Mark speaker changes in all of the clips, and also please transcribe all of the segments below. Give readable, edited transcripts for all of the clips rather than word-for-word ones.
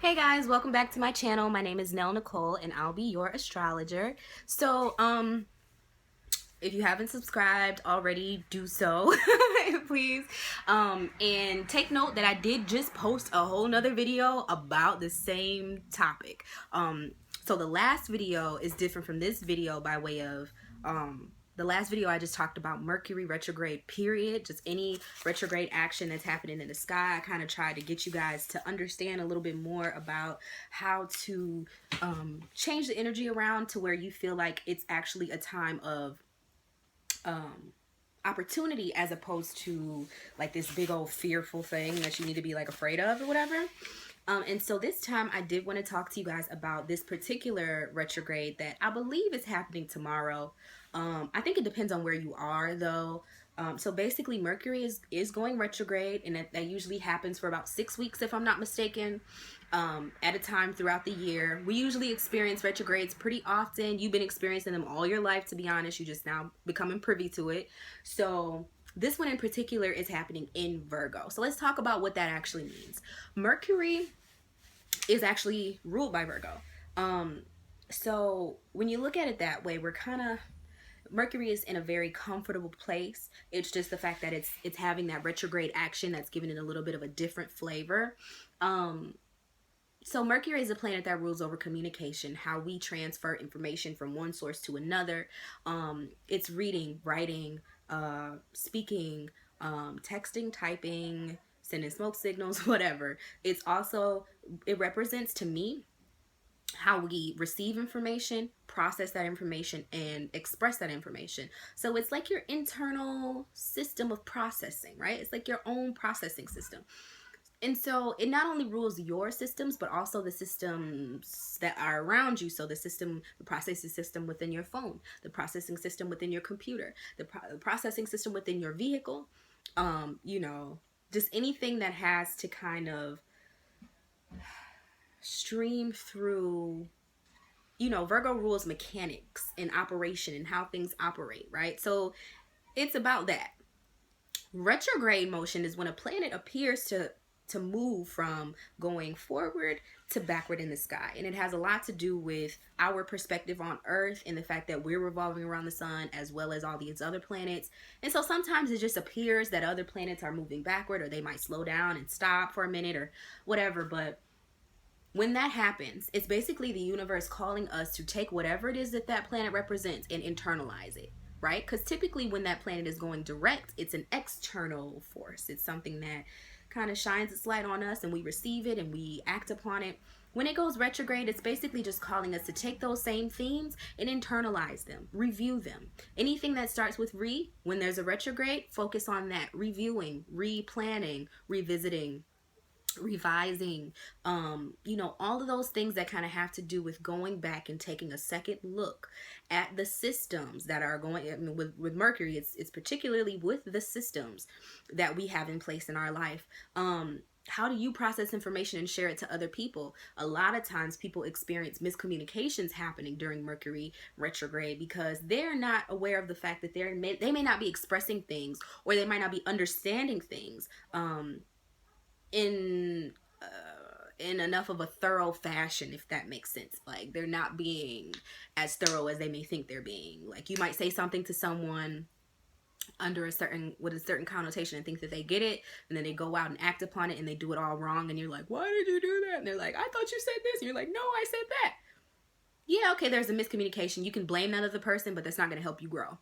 Speaker 1: Hey guys, welcome back to my channel. My name is Nelle Nicole and I'll be your astrologer. So, if you haven't subscribed already, do so, please. And take note that I did just post a whole nother video about the same topic. So the last video is different from this video by way of, the last video I just talked about Mercury retrograde period, just any retrograde action that's happening in the sky. I kind of tried to get you guys to understand a little bit more about how to change the energy around to where you feel like it's actually a time of opportunity as opposed to like this big old fearful thing that you need to be like afraid of or whatever. And so this time I did want to talk to you guys about this particular retrograde that I believe is happening tomorrow. I think it depends on where you are though. So basically Mercury is going retrograde, and that usually happens for about 6 weeks if I'm not mistaken, at a time throughout the year. We usually experience retrogrades pretty often. You've been experiencing them all your life, to be honest. You just now becoming privy to it. So this one in particular is happening in Virgo. So let's talk about what that actually means. Mercury is actually ruled by Virgo. So when you look at it that way, Mercury is in a very comfortable place. It's just the fact that it's having that retrograde action that's giving it a little bit of a different flavor. So Mercury is a planet that rules over communication, how we transfer information from one source to another. It's reading, writing, speaking, texting, typing, sending smoke signals, whatever. It represents to me how we receive information, process that information, and express that information. So it's like your internal system of processing, right? It's like your own processing system. And so it not only rules your systems, but also the systems that are around you. So the processing system within your phone, the processing system within your computer, the processing system within your vehicle, just anything that has to kind of stream through. Virgo rules mechanics and operation and how things operate, right? So it's about that. Retrograde motion is when a planet appears to move from going forward to backward in the sky. And it has a lot to do with our perspective on Earth and the fact that we're revolving around the sun as well as all these other planets. And so sometimes it just appears that other planets are moving backward, or they might slow down and stop for a minute or whatever. But when that happens, it's basically the universe calling us to take whatever it is that planet represents and internalize it, right? Because typically when that planet is going direct, it's an external force. It's something that kind of shines its light on us and we receive it and we act upon it. When it goes retrograde, it's basically just calling us to take those same themes and internalize them, review them. Anything that starts with when there's a retrograde, focus on that, reviewing, replanning, revisiting, revising, all of those things that kind of have to do with going back and taking a second look at the systems that are going. I mean, with Mercury, it's particularly with the systems that we have in place in our life. How do you process information and share it to other people? A lot of times people experience miscommunications happening during Mercury retrograde because they're not aware of the fact that they may not be expressing things, or they might not be understanding things in enough of a thorough fashion, if that makes sense. Like, they're not being as thorough as they may think they're being. Like, you might say something to someone with a certain connotation and think that they get it, and then they go out and act upon it and they do it all wrong, and you're like, why did you do that? And they're like, I thought you said this. And you're like, no, I said that. Yeah, okay, there's a miscommunication. You can blame that other person, but that's not going to help you grow.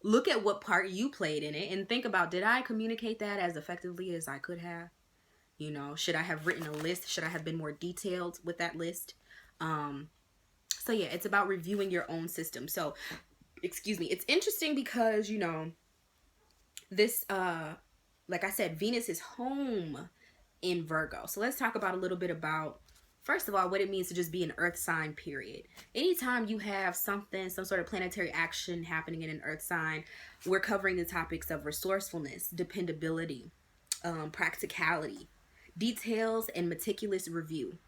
Speaker 1: Look at what part you played in it and think about, did I communicate that as effectively as I could have? Should I have written a list? Should I have been more detailed with that list? So yeah, it's about reviewing your own system. So, excuse me, it's interesting because, this, like I said, Venus is home in Virgo. So let's talk about a little bit about, first of all, what it means to just be an earth sign, period. Anytime you have some sort of planetary action happening in an earth sign, we're covering the topics of resourcefulness, dependability, practicality, details, and meticulous review.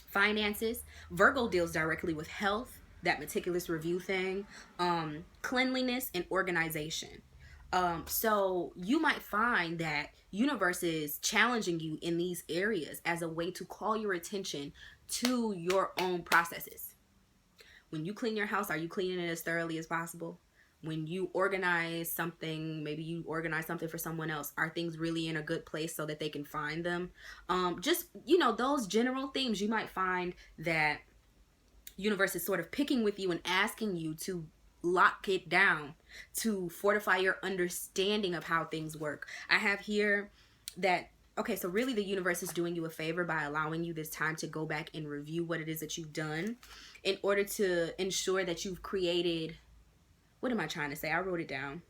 Speaker 1: Finances, Virgo deals directly with health, that meticulous review thing, cleanliness, and organization. So you might find that universe is challenging you in these areas as a way to call your attention to your own processes. When you clean your house, are you cleaning it as thoroughly as possible? When you organize something, maybe you organize something for someone else, are things really in a good place so that they can find them? Just, those general themes, you might find that universe is sort of picking with you and asking you to lock it down, to fortify your understanding of how things work. I have here that, okay, so really the universe is doing you a favor by allowing you this time to go back and review what it is that you've done in order to ensure that you've created, what am I trying to say? I wrote it down.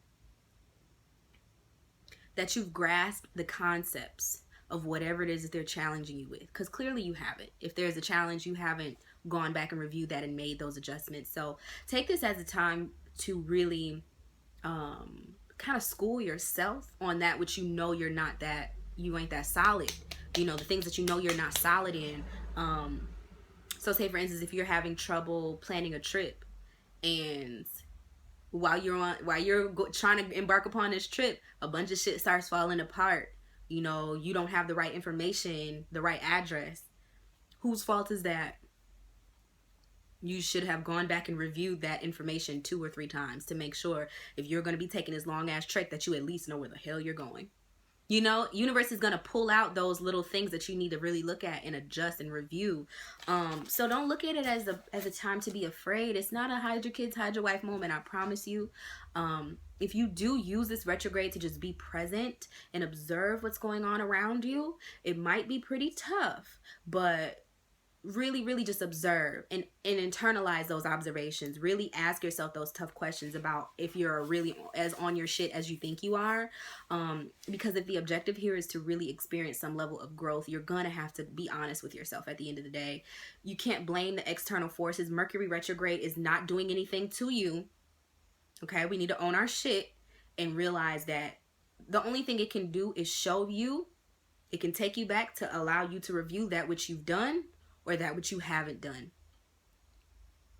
Speaker 1: That you've grasped the concepts of whatever it is that they're challenging you with. Because clearly you haven't. If there's a challenge, you haven't gone back and reviewed that and made those adjustments. So take this as a time to really kind of school yourself on that which you ain't that solid. The things that you're not solid in. So say for instance, if you're having trouble planning a trip, and while you're trying to embark upon this trip, a bunch of shit starts falling apart. You don't have the right information, the right address. Whose fault is that? You should have gone back and reviewed that information 2 or 3 times to make sure, if you're going to be taking this long ass trek, that you at least know where the hell you're going. Universe is going to pull out those little things that you need to really look at and adjust and review. So don't look at it as a time to be afraid. It's not a hide your kids, hide your wife moment, I promise you. If you do use this retrograde to just be present and observe what's going on around you, it might be pretty tough, but really, really just observe and internalize those observations. Really ask yourself those tough questions about if you're really as on your shit as you think you are. Because if the objective here is to really experience some level of growth, you're gonna have to be honest with yourself at the end of the day. You can't blame the external forces. Mercury retrograde is not doing anything to you. Okay, we need to own our shit and realize that the only thing it can do is show you. It can take you back to allow you to review that which you've done or that which you haven't done.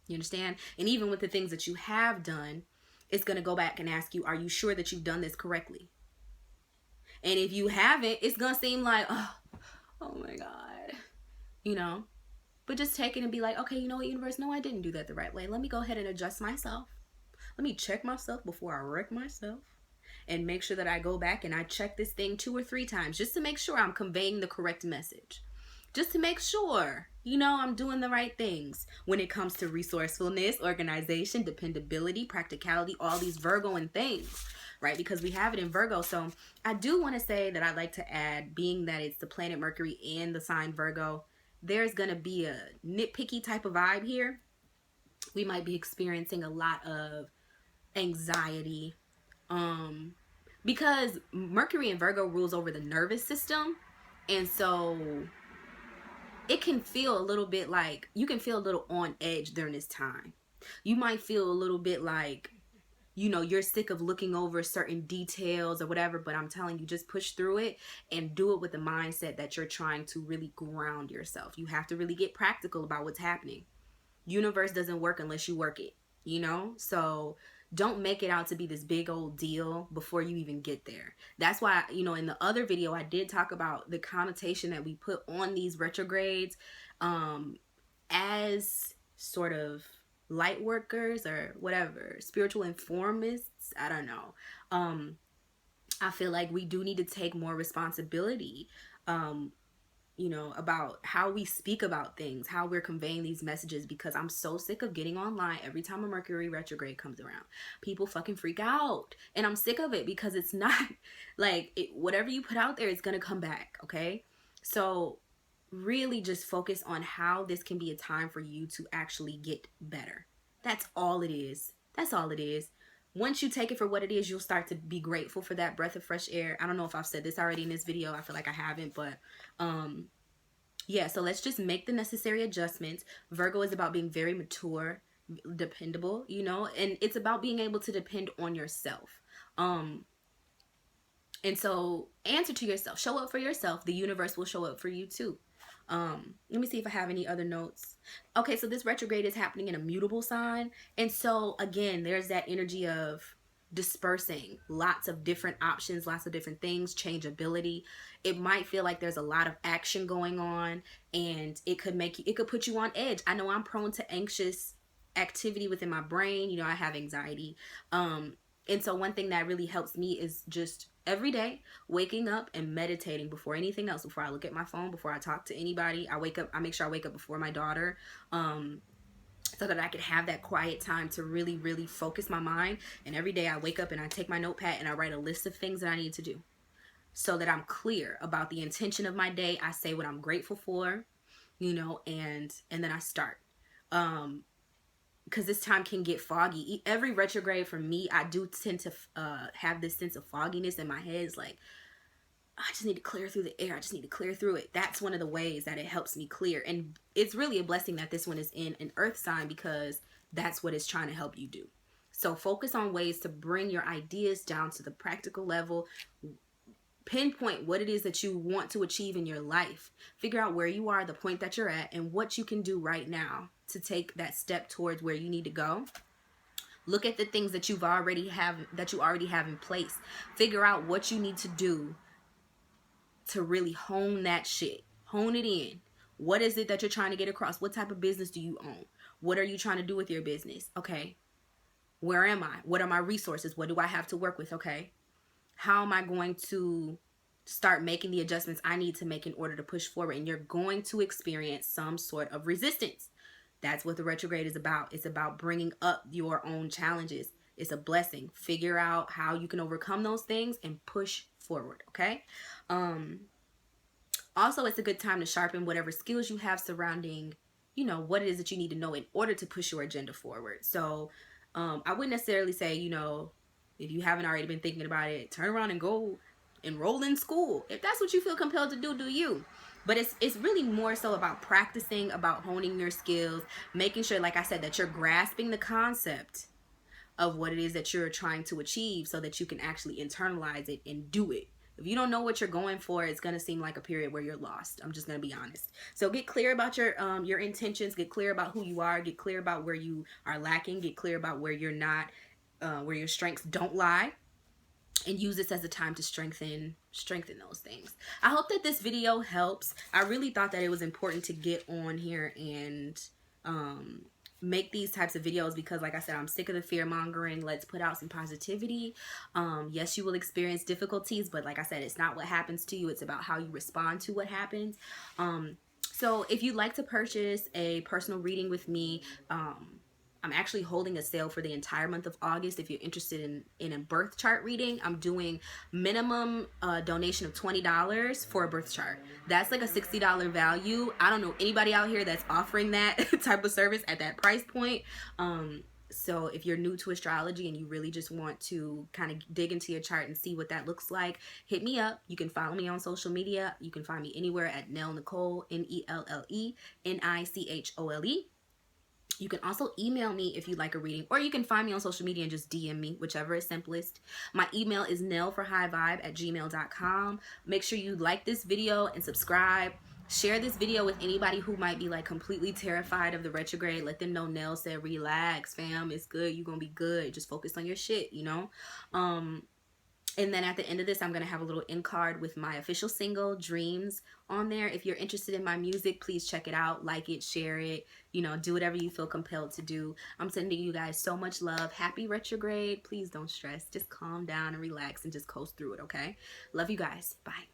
Speaker 1: You understand? And even with the things that you have done, it's going to go back and ask you, are you sure that you've done this correctly? And if you haven't, it's going to seem like, oh my God, but just take it and be like, okay, you know what, universe? No, I didn't do that the right way. Let me go ahead and adjust myself. Let me check myself before I wreck myself, and make sure that I go back and I check this thing 2 or 3 times just to make sure I'm conveying the correct message. Just to make sure, I'm doing the right things when it comes to resourcefulness, organization, dependability, practicality, all these Virgoan things, right? Because we have it in Virgo. So I do want to say that I'd like to add, being that it's the planet Mercury and the sign Virgo, there's going to be a nitpicky type of vibe here. We might be experiencing a lot of anxiety, because Mercury in Virgo rules over the nervous system. And so it can feel a little bit like, you can feel a little on edge during this time. You might feel a little bit like, you're sick of looking over certain details or whatever, but I'm telling you, just push through it and do it with the mindset that you're trying to really ground yourself. You have to really get practical about what's happening. Universe doesn't work unless you work it, So don't make it out to be this big old deal before you even get there. That's why, in the other video, I did talk about the connotation that we put on these retrogrades as sort of light workers or whatever, spiritual informists. I don't know. I feel like we do need to take more responsibility, about how we speak about things, how we're conveying these messages, because I'm so sick of getting online every time a Mercury retrograde comes around. People fucking freak out, and I'm sick of it because it's not like whatever you put out there is going to come back. Okay. So really just focus on how this can be a time for you to actually get better. That's all it is. That's all it is. Once you take it for what it is, you'll start to be grateful for that breath of fresh air. I don't know if I've said this already in this video. I feel like I haven't, but yeah, so let's just make the necessary adjustments. Virgo is about being very mature, dependable, and it's about being able to depend on yourself. And so answer to yourself, show up for yourself. The universe will show up for you too. Let me see if I have any other notes. Okay, so this retrograde is happening in a mutable sign. And so again, there's that energy of dispersing lots of different options, lots of different things, changeability. It might feel like there's a lot of action going on, and it could put you on edge. I know I'm prone to anxious activity within my brain. You know, I have anxiety. And so one thing that really helps me is just every day waking up and meditating before anything else, before I look at my phone, before I talk to anybody. I make sure I wake up before my daughter, so that I can have that quiet time to really, really focus my mind. And every day I wake up and I take my notepad and I write a list of things that I need to do so that I'm clear about the intention of my day. I say what I'm grateful for, you know, and then I start. Because this time can get foggy. Every retrograde for me, I do tend to have this sense of fogginess in my head. It's like, I just need to clear through the air. I just need to clear through it. That's one of the ways that it helps me clear. And it's really a blessing that this one is in an earth sign, because that's what it's trying to help you do. So focus on ways to bring your ideas down to the practical level. Pinpoint what it is that you want to achieve in your life. Figure out where you are, the point that you're at, and what you can do right now to take that step towards where you need to go. Look at the things that you already have in place. Figure out what you need to do to really hone that shit. Hone it in. What is it that you're trying to get across? What type of business do you own? What are you trying to do with your business? Okay. Where am I? What are my resources? What do I have to work with? Okay. How am I going to start making the adjustments I need to make in order to push forward? And you're going to experience some sort of resistance. That's what the retrograde is about. It's about bringing up your own challenges. It's a blessing. Figure out how you can overcome those things and push forward, okay? Also, it's a good time to sharpen whatever skills you have surrounding, you know, what it is that you need to know in order to push your agenda forward. So I wouldn't necessarily say, you know, if you haven't already been thinking about it, turn around and go enroll in school. If that's what you feel compelled to do, do you. But it's really more so about practicing, about honing your skills, making sure, like I said, that you're grasping the concept of what it is that you're trying to achieve so that you can actually internalize it and do it. If you don't know what you're going for, it's going to seem like a period where you're lost. I'm just going to be honest. So get clear about your intentions, get clear about who you are, get clear about where you are lacking, get clear about where you're not, where your strengths don't lie. And use this as a time to strengthen those things. I hope that this video helps. I really thought that it was important to get on here and make these types of videos because, like I said, I'm sick of the fear mongering. Let's put out some positivity. Yes, you will experience difficulties, but like I said, it's not what happens to you. It's about how you respond to what happens. So if you'd like to purchase a personal reading with me, I'm actually holding a sale for the entire month of August. If you're interested in a birth chart reading, I'm doing minimum donation of $20 for a birth chart. That's like a $60 value. I don't know anybody out here that's offering that type of service at that price point. So if you're new to astrology and you really just want to kind of dig into your chart and see what that looks like, hit me up. You can follow me on social media. You can find me anywhere at Nelle Nicole, NelleNichole. You can also email me if you'd like a reading, or you can find me on social media and just DM me, whichever is simplest. My email is nelleforhighvibe@gmail.com. Make sure you like this video and subscribe. Share this video with anybody who might be like completely terrified of the retrograde. Let them know Nelle said, relax, fam. It's good. You're going to be good. Just focus on your shit, you know? And then at the end of this, I'm going to have a little end card with my official single, Dreams, on there. If you're interested in my music, please check it out. Like it, share it, you know, do whatever you feel compelled to do. I'm sending you guys so much love. Happy retrograde. Please don't stress. Just calm down and relax and just coast through it, okay? Love you guys. Bye.